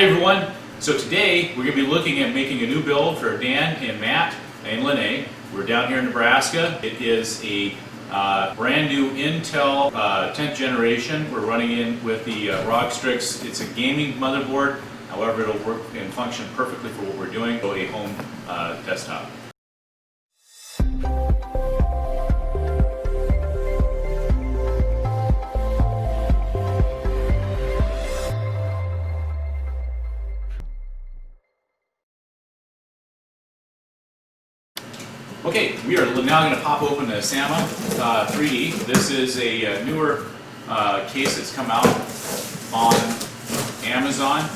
Hi everyone. So today we're going to be looking at making a new build for Dan and Matt and Lene. We're down here in Nebraska. It is a brand new Intel 10th generation. We're running in with the Strix. It's a gaming motherboard. However, it'll work and function perfectly for what we're doing. So a home desktop. Okay, we are now going to pop open the Sama 3D. This is a newer case that's come out on Amazon,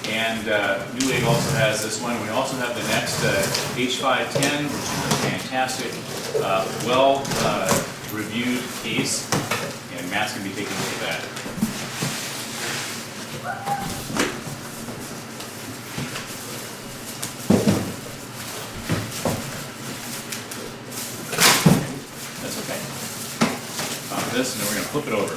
and Newegg also has this one. We also have the next H510, which is a fantastic, well-reviewed case, and Matt's going to be taking a look at that. This, and then we're going to flip it over.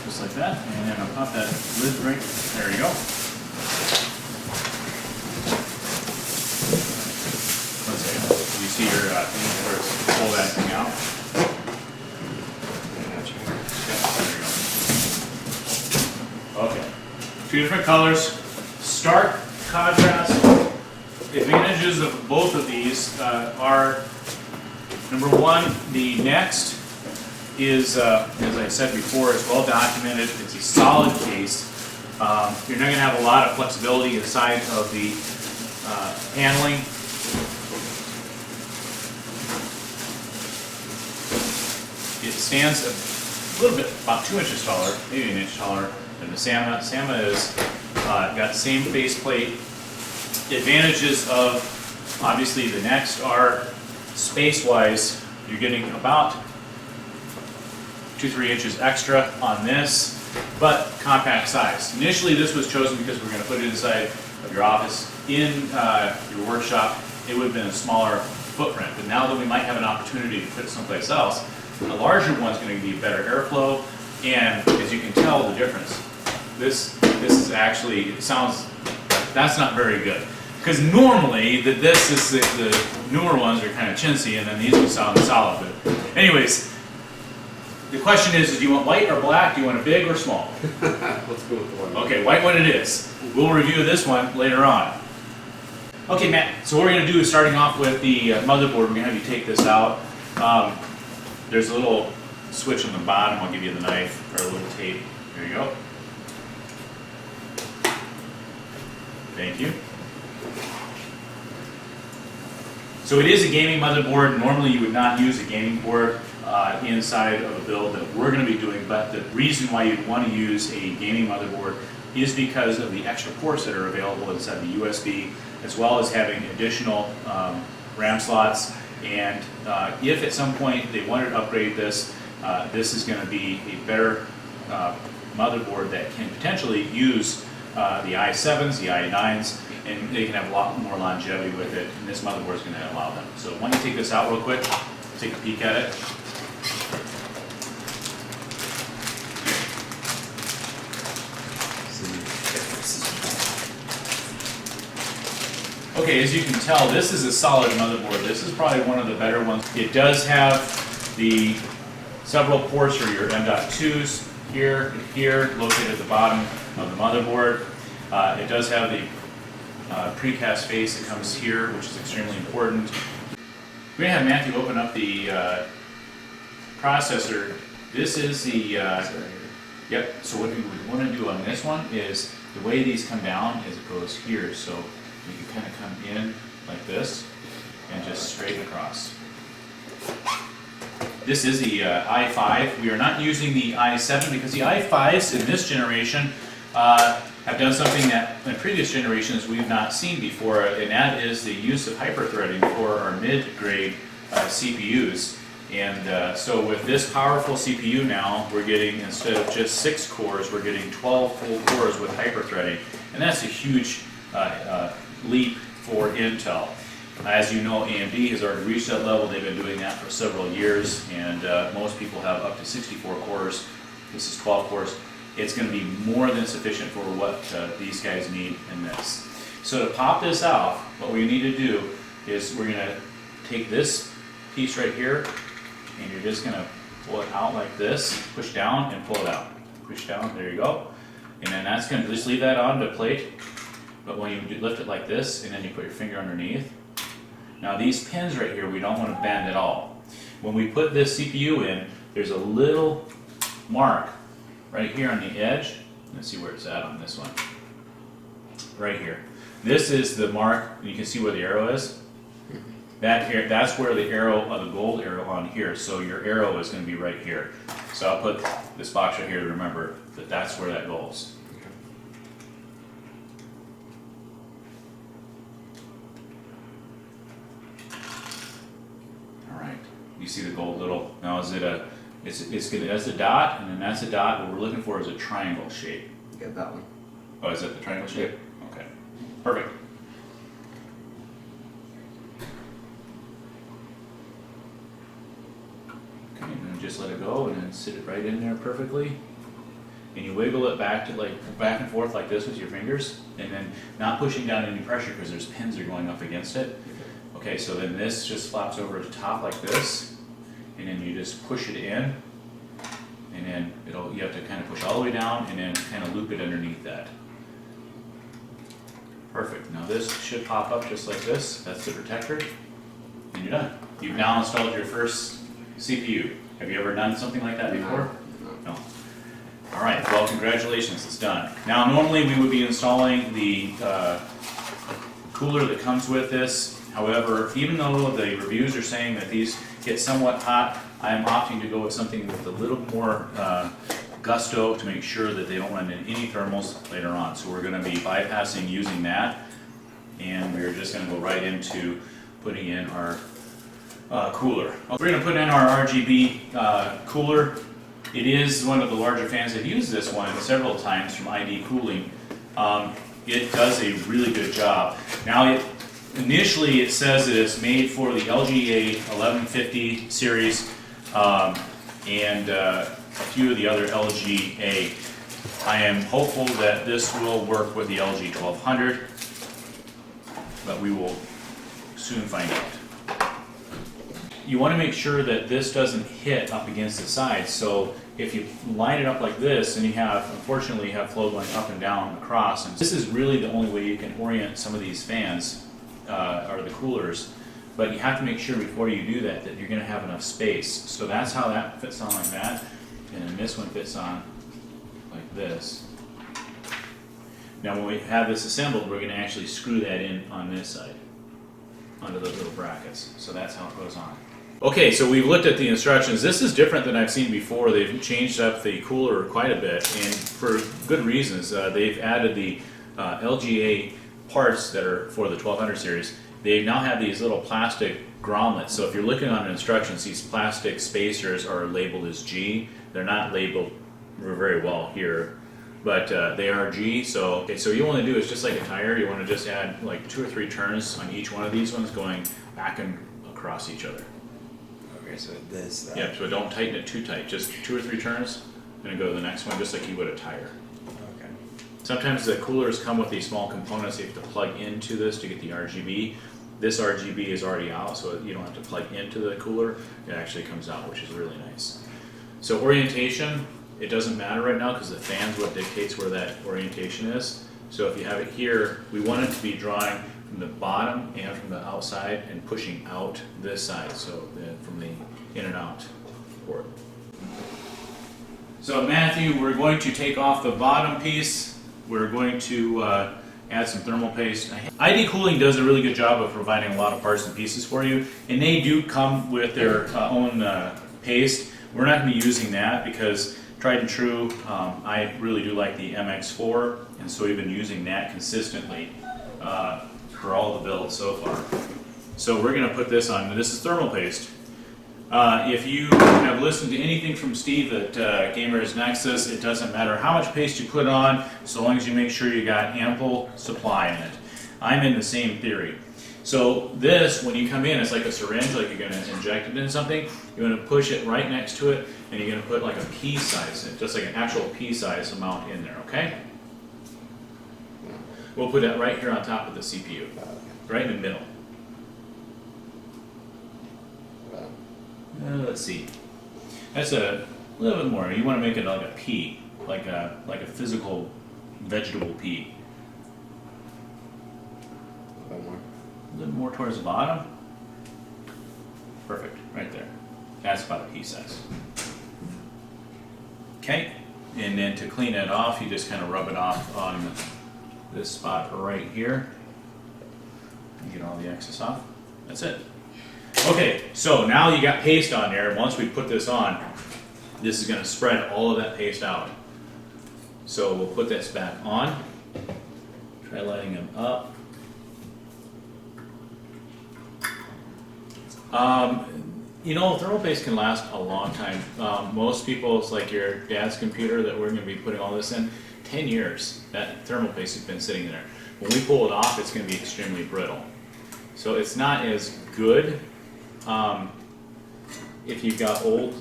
Just like that, and then I'll pop that lid right, there you go. Let's see, you see your thing where it's pull that thing out. Yeah, there you go. Okay, two different colors, stark contrast. Advantages of both of these are, number one, the next is, as I said before, it's well documented. It's a solid case. You're not going to have a lot of flexibility inside of the handling. It stands a little bit, about 2 inches taller, maybe 1 inch taller than the Sama. Sama is got the same faceplate. The advantages of, obviously, the next are space-wise, you're getting about 2-3 inches extra on this, but compact size. Initially, this was chosen because we're going to put it inside of your office. In your workshop, it would have been a smaller footprint, but now that we might have an opportunity to put it someplace else, a larger one's going to be better airflow, and as you can tell the difference, this is actually, it sounds, that's not very good. Because normally, the newer ones are kind of chintzy, and then these would sound solid. But anyways, the question is do you want white or black? Do you want it big or small? Let's go with the one. Okay, white one it is. We'll review this one later on. Okay, Matt, so what we're going to do is starting off with the motherboard. We're going to have you take this out. There's a little switch on the bottom. I'll give you the knife or a little tape. There you go. Thank you. So it is a gaming motherboard. Normally you would not use a gaming board inside of a build that we're going to be doing, but the reason why you'd want to use a gaming motherboard is because of the extra ports that are available inside the USB, as well as having additional RAM slots. And if at some point they wanted to upgrade this, this is going to be a better motherboard that can potentially use the i7s, the i9s, and they can have a lot more longevity with it, and this motherboard is going to allow them. So why don't you take this out real quick, take a peek at it. Okay, as you can tell, this is a solid motherboard. This is probably one of the better ones. It does have the several ports for your M.2s here and here, located at the bottom of the motherboard. It does have the precast face that comes here, which is extremely important. We're going to have Matthew open up the processor. This is the, yep, so what we would want to do on this one is, the way these come down is it goes here, so you can kind of come in like this and just straight across. This is the i5. We are not using the i7 because the i5s in this generation have done something that in previous generations we've not seen before, and that is the use of hyper-threading for our mid-grade CPUs. And so with this powerful CPU now, we're getting, instead of just 6 cores, we're getting 12 full cores with hyper-threading. And that's a huge leap for Intel. As you know, AMD has already reached that level. They've been doing that for several years, and most people have up to 64 cores. This is 12 cores. it's going to be more than sufficient for what these guys need in this. So to pop this out, what we need to do is we're going to take this piece right here, and you're just going to pull it out like this, push down and pull it out. Push down, there you go. And then that's going to just leave that on the plate. But when you lift it like this, and then you put your finger underneath. Now these pins right here, we don't want to bend at all. When we put this CPU in, there's a little mark right here on the edge. Let's see where it's at on this one. Right here. This is the mark, and you can see where the arrow is. That's where the arrow, the gold arrow on here, so your arrow is going to be right here. So I'll put this box right here to remember that that's where that goes. Alright, you see the gold little, now is it a, it's good, that's a dot, and then that's a dot. What we're looking for is a triangle shape. Get that one. Oh, is that the triangle shape? Okay, perfect. Okay, and then just let it go and then sit it right in there perfectly. And you wiggle it back to back and forth like this with your fingers, and then not pushing down any pressure because there's pins that are going up against it. Okay, so then this just flaps over the top like this, and then you just push it in, and then you have to kind of push all the way down and then kind of loop it underneath that. Perfect. Now this should pop up just like this. That's the protector, and you're done. You've now installed your first CPU. Have you ever done something like that before? No. All right. Well, congratulations. It's done. Now, normally we would be installing the cooler that comes with this. However, even though the reviews are saying that these get somewhat hot, I am opting to go with something with a little more gusto to make sure that they don't run into any thermals later on. So we're going to be bypassing using that, and we're just going to go right into putting in our cooler. We're going to put in our RGB cooler. It is one of the larger fans. I've used this one several times from ID Cooling. It does a really good job. Now, initially it says it is made for the LGA 1150 series and a few of the other LGA. I am hopeful that this will work with the LG 1200, but we will soon find out. You want to make sure that this doesn't hit up against the sides. So if you line it up like this, and unfortunately you have flow going up and down across, and this is really the only way you can orient some of these fans, or the coolers. But you have to make sure before you do that you're going to have enough space. So that's how that fits on like that, and then this one fits on like this. Now when we have this assembled, we're going to actually screw that in on this side, under those little brackets. So that's how it goes on. Okay, so we've looked at the instructions. This is different than I've seen before. They've changed up the cooler quite a bit, and for good reasons. They've added the LGA parts that are for the 1200 series. They now have these little plastic grommets. So if you're looking on the instructions, these plastic spacers are labeled as G. They're not labeled very well here, but they are G. So you want to do is just like a tire. You want to just add like 2 or 3 turns on each one of these ones, going back and across each other. Okay, so this. Yeah, so don't tighten it too tight. Just 2 or 3 turns, and go to the next one, just like you would a tire. Okay. Sometimes the coolers come with these small components you have to plug into this to get the RGB. This RGB is already out, so you don't have to plug into the cooler. It actually comes out, which is really nice. So orientation, it doesn't matter right now because the fan's what dictates where that orientation is. So if you have it here, we want it to be drawing from the bottom and from the outside and pushing out this side, so from the in and out port. So Matthew, we're going to take off the bottom piece. We're going to add some thermal paste. ID Cooling does a really good job of providing a lot of parts and pieces for you, and they do come with their own paste. We're not going to be using that because tried and true, I really do like the MX4, and so we've been using that consistently for all the builds so far. So we're going to put this on. This is thermal paste. If you have listened to anything from Steve at Gamers Nexus, it doesn't matter how much paste you put on, so long as you make sure you got ample supply in it. I'm in the same theory. So this, when you come in, it's like a syringe, like you're gonna inject it into something. You're gonna push it right next to it, and you're gonna put like a pea size, just like an actual pea size amount in there, okay? We'll put that right here on top of the CPU, right in the middle. Let's see. That's a little bit more. You want to make it like a pea, like a physical vegetable pea. A little more. A little more towards the bottom. Perfect, right there. That's about a pea size. Okay, and then to clean it off, you just kind of rub it off on this spot right here. And get all the excess off. That's it. Okay, so now you got paste on there. Once we put this on, this is going to spread all of that paste out. So we'll put this back on. Try lighting them up. You know, thermal paste can last a long time. Most people, it's like your dad's computer that we're going to be putting all this in. 10 years, that thermal paste has been sitting there. When we pull it off, it's going to be extremely brittle. So it's not as good if you've got old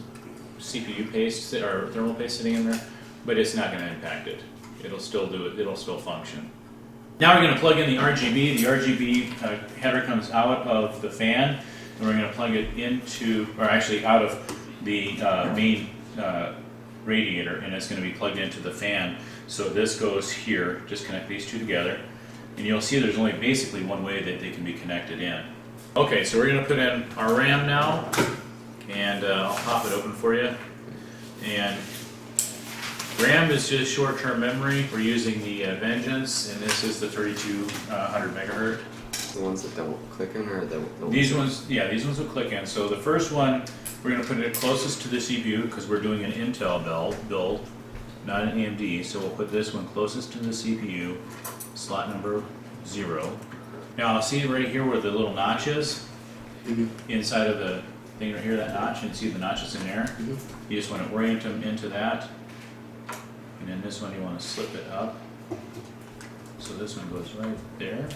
CPU paste or thermal paste sitting in there, but it's not going to impact it. It'll still do it. It'll still function. Now we're going to plug in the RGB. The RGB header comes out of the fan, and we're going to plug it into, or actually out of the main radiator, and it's going to be plugged into the fan. So this goes here. Just connect these two together, and you'll see there's only basically one way that they can be connected in. Okay, so we're going to put in our RAM now, and I'll pop it open for you. And RAM is just short-term memory. We're using the Vengeance, and this is the 3200 megahertz. The ones that don't click in, or the These ones, yeah, these ones will click in. So the first one, we're going to put it closest to the CPU because we're doing an Intel build, not an AMD. So we'll put this one closest to the CPU, slot number 0. Now, see right here where the little notch is? Inside of the thing right here, that notch, and see the notches in there? You just want to orient them into that. And then this one, you want to slip it up. So this one goes right there.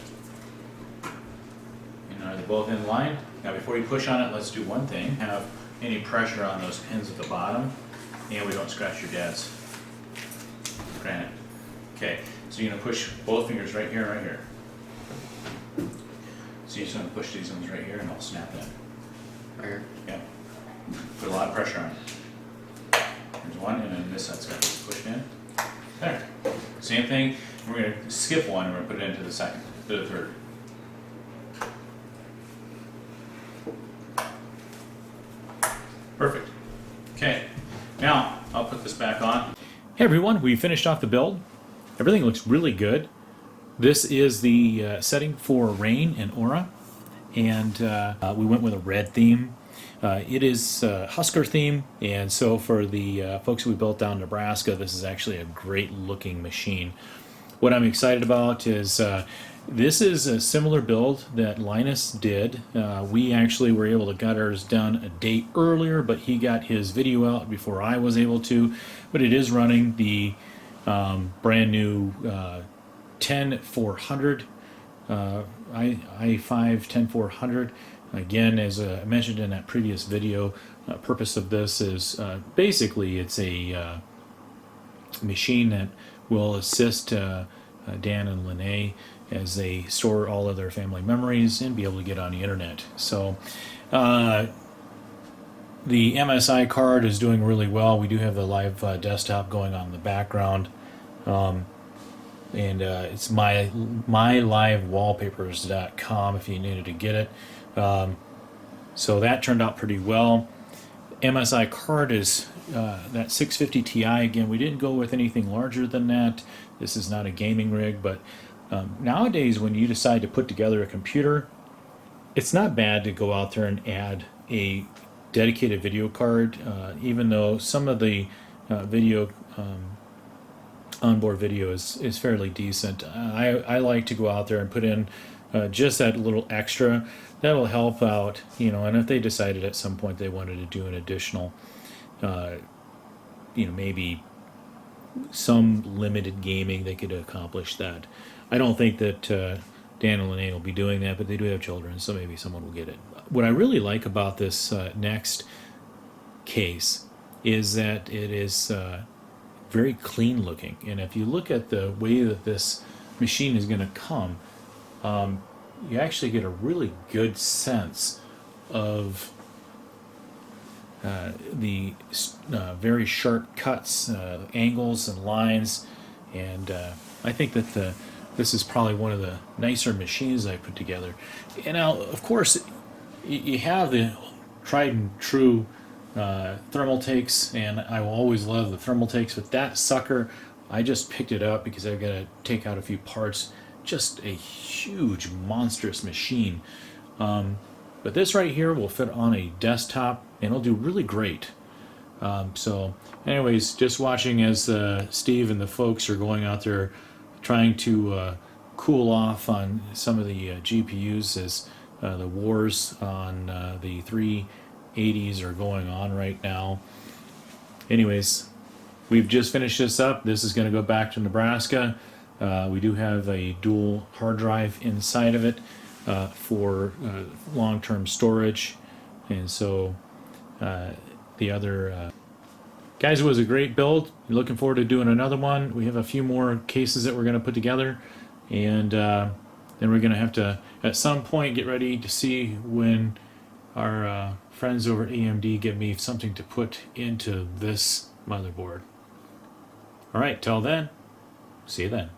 And are they both in line? Now, before you push on it, let's do one thing. Have any pressure on those pins at the bottom, and we don't scratch your dad's granite. Okay, so you're going to push both fingers right here and right here. So you just want to push these ones right here and I'll snap in. right here. Yeah. Put a lot of pressure on it. There's one, and then this side's got to be pushed in. There. Same thing. We're going to skip one and we're going to put it into the second, to the third. Perfect. Okay. Now, I'll put this back on. Hey everyone, we finished off the build. Everything looks really good. This is the setting for Rain and Aura, and we went with a red theme. It is Husker theme, and so for the folks we built down in Nebraska, this is actually a great looking machine. What I'm excited about is this is a similar build that Linus did. We actually were able to get ours done a day earlier, but he got his video out before I was able to. But it is running the brand new 10400 i5 10400. Again, as I mentioned in that previous video, purpose of this is basically it's a machine that will assist Dan and Lene as they store all of their family memories and be able to get on the internet. So the MSI card is doing really well. We do have the live desktop going on in the background. And it's mylivewallpapers.com if you needed to get it. So that turned out pretty well. MSI card is that 650 Ti. Again, we didn't go with anything larger than that. This is not a gaming rig, but nowadays when you decide to put together a computer, it's not bad to go out there and add a dedicated video card, even though some of the video onboard video is fairly decent. I like to go out there and put in just that little extra. That'll help out, you know, and if they decided at some point they wanted to do an additional, you know, maybe some limited gaming, they could accomplish that. I don't think that Dan and Lene will be doing that, but they do have children, so maybe someone will get it. What I really like about this next case is that it is very clean looking. And if you look at the way that this machine is going to come, you actually get a really good sense of the very sharp cuts, angles and lines, and I think that this is probably one of the nicer machines I put together. And now, of course, you have the tried and true thermal takes, and I will always love the thermal takes, but that sucker, I just picked it up because I've got to take out a few parts. Just a huge, monstrous machine. But this right here will fit on a desktop, and it'll do really great. So anyways, just watching as Steve and the folks are going out there trying to cool off on some of the GPUs as the wars on the 380s are going on right now. Anyways, we've just finished this up. This is going to go back to Nebraska. We do have a dual hard drive inside of it for long-term storage, and so the other guys, it was a great build. Looking forward to doing another one. We have a few more cases that we're going to put together, and then we're going to have to at some point get ready to see when our friends over at AMD give me something to put into this motherboard. All right, till then, see you then.